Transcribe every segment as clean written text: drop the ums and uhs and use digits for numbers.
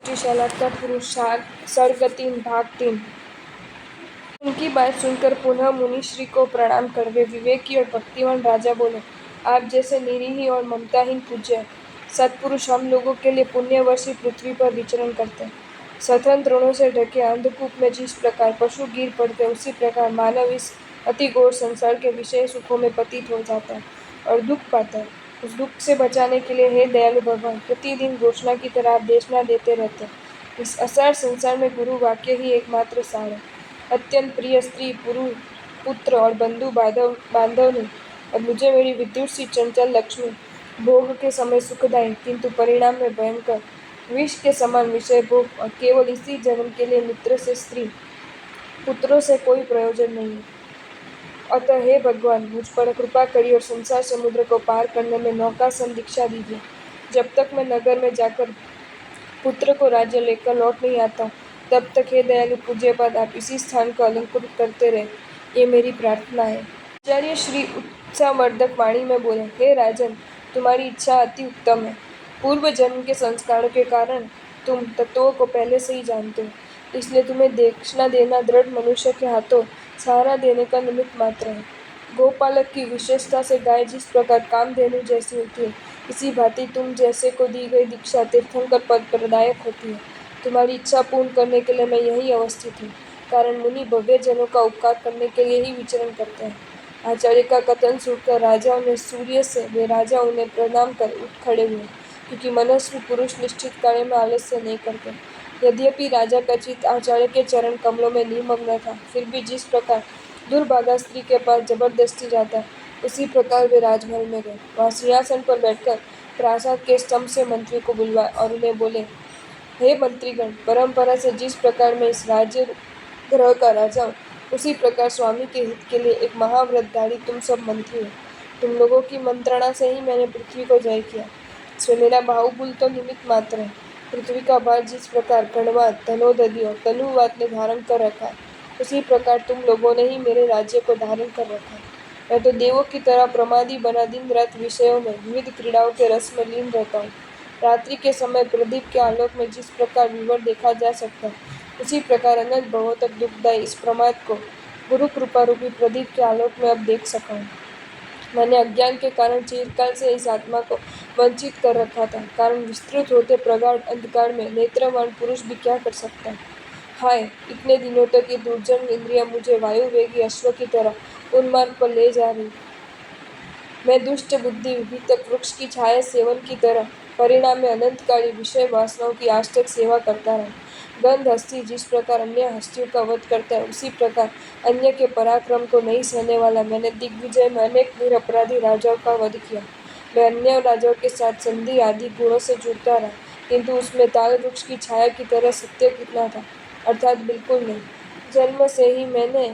शैलाब का पुरुष सर्ग 3 भाग 3। उनकी बात सुनकर पुनः मुनिश्री को प्रणाम कर वे विवेकी और भक्तिवान राजा बोले, आप जैसे निरीह और ममताहीन पूज्य सत्पुरुष हम लोगों के लिए पुण्यवर्षी पृथ्वी पर विचरण करते हैं। सतत ऋणों से ढके अंधकूप में जिस प्रकार पशु गिर पड़ते उसी प्रकार मानव इस अति घोर संसार के विषय सुखों में पतित हो जाता है और दुख पाता है। उस दुख से बचाने के लिए हे दयालु भगवान, प्रतिदिन घोषणा की तरह आप देशना देते रहते हैं। इस असार संसार में गुरु वाक्य ही एकमात्र सार है। अत्यंत प्रिय स्त्री, पुत्र और बंधु बांधव ने और मुझे मेरी विद्युत सी चंचल लक्ष्मी भोग के समय सुखदायी किंतु परिणाम में भयंकर विष के समान विषय भोग और केवल इसी जन्म के लिए मित्र से स्त्री पुत्रों से कोई प्रयोजन नहीं है। अतः हे भगवान, मुझ पर कृपा करिए और संसार समुद्र को पार करने में नौका सन दीक्षा दीजिए। जब तक मैं नगर में जाकर पुत्र को राज्य लेकर लौट नहीं आता तब तक हे दयालु पूज्यपाद आप इसी स्थान को अलंकृत करते रहे, ये मेरी प्रार्थना है। आचार्य श्री उत्साहवर्धक वाणी में बोले, हे राजन, तुम्हारी इच्छा अति उत्तम है। पूर्व जन्म के संस्कारों के कारण तुम तत्वों को पहले से ही जानते हो, इसलिए तुम्हें देशना देना दृढ़ मनुष्य के हाथों सहारा देने का निमित्त मात्र है। गोपालक की विशेषता से गाय जिस प्रकार कामधेनु जैसी होती है, इसी भांति तुम जैसे को दी गई दीक्षा तीर्थंकर पद प्रदायक होती है। तुम्हारी इच्छा पूर्ण करने के लिए मैं यही अवस्थित हूँ, कारण मुनि भव्य जनों का उपकार करने के लिए ही विचरण करते हैं। आचार्य का कथन सुनकर राजाओं ने सूर्य से वे राजा उन्हें प्रणाम कर उठ खड़े हुए, क्योंकि मनस्वी पुरुष निश्चित कार्य में आलस्य नहीं करते। यद्यपि राजा का चित्त आचार्य के चरण कमलों में निमग्न था, फिर भी जिस प्रकार दुर्भागा स्त्री के पास जबरदस्ती जाता है, उसी प्रकार वे राजमहल में गए। वहाँ सिंहासन पर बैठकर प्रासाद के स्तंभ से मंत्री को बुलवाया और उन्हें बोले, हे मंत्रीगण, परंपरा से जिस प्रकार मैं इस राज्य ग्रह का राजा हूँ, उसी प्रकार स्वामी के हित के लिए एक महाव्रतधारी तुम सब मंत्री हो। तुम लोगों की मंत्रणा से ही मैंने पृथ्वी को जय किया, इसमें मेरा बाहुबल तो निमित्त मात्र है। पृथ्वी का भार जिस प्रकार गणवाद, धनोदधि और तनुवाद ने धारण कर रखा है, उसी प्रकार तुम लोगों ने ही मेरे राज्य को धारण कर रखा है। मैं तो देवों की तरह प्रमादी बना दिन रात विषयों में विविध क्रीड़ाओं के रस में लीन रहता हूँ। रात्रि के समय प्रदीप के आलोक में जिस प्रकार विवर देखा जा सकता है, उसी प्रकार अनंत भवों तक दुखदायी इस प्रमाद को गुरु कृपा रूपी प्रदीप के आलोक में अब देख सका हूँ। मैंने अज्ञान के कारण चिरकाल से इस आत्मा को वंचित कर रखा था, कारण विस्तृत होते प्रगाढ़ अंधकार में नेत्रवान पुरुष भी क्या कर सकता है। हाय, इतने दिनों तक ये दुर्जन इंद्रिया मुझे वायुवेगी अश्व की तरह उन्मार्ग पर ले जा रही। मैं दुष्ट बुद्धि विभितक वृक्ष की छाया सेवन की तरह परिणाम में अनंतकाली विषय वासनाओं की आज तक सेवा करता रहा। गंध हस्ती जिस प्रकार अन्य हस्तियों का वध करता है, उसी प्रकार अन्य के पराक्रम को नहीं सहने वाला मैंने दिग्विजय में अनेक निरपराधी राजाओं का वध किया। मैं अन्य राजाओं के साथ संधि आदि गुणों से जुड़ता रहा, किंतु उसमें ताल वृक्ष की छाया की तरह सत्य कितना था, अर्थात बिल्कुल नहीं। जन्म से ही मैंने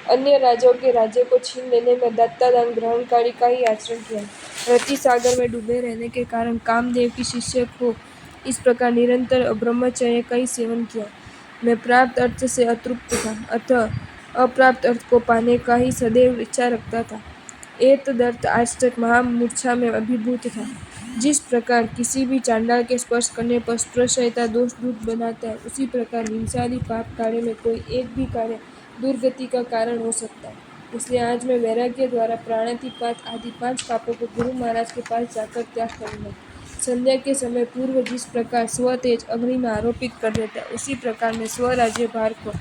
अन्य राजाओं के राज्य को छीन लेने में दत्तादान ग्रहणकारी का ही आचरण किया। रति सागर में डूबे रहने के कारण कामदेव की शिष्य को इस प्रकार निरंतर ब्रह्मचर्य का ही सेवन किया। मैं प्राप्त अर्थ से अतृप्त था, अतः अप्राप्त अर्थ को पाने का ही सदैव इच्छा रखता था। एतदर्थ आज तक महामूर्छा में अभिभूत था। जिस प्रकार किसी भी चांडाल के स्पर्श करने पर स्पृशयता दोष दूत बनाता है, उसी प्रकार हिंसादि पाप कार्य में कोई एक भी कार्य दुर्गति का कारण हो सकता है। इसलिए आज मैं वैराग्य द्वारा प्राणातिपात आदि 5 पापों को गुरु महाराज के पास जाकर त्याग करूंगा। संध्या के समय पूर्व जिस प्रकार स्वतेज अग्नि में आरोपित कर देता है, उसी प्रकार मैं स्वराज्य भार को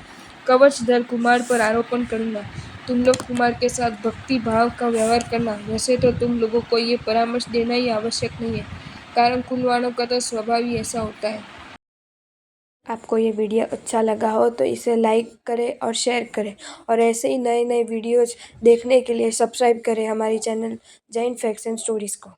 कवचधर कुमार पर आरोपण करूंगा। तुम लोग कुमार के साथ भक्ति भाव का व्यवहार करना। वैसे तो तुम लोगों को ये परामर्श देना ही आवश्यक नहीं है, कारण कुलवाणों का तो स्वभाव ही ऐसा होता है। आपको ये वीडियो अच्छा लगा हो तो इसे लाइक करें और शेयर करें, और ऐसे ही नए नए वीडियोज़ देखने के लिए सब्सक्राइब करें हमारी channel Jain facts and stories को।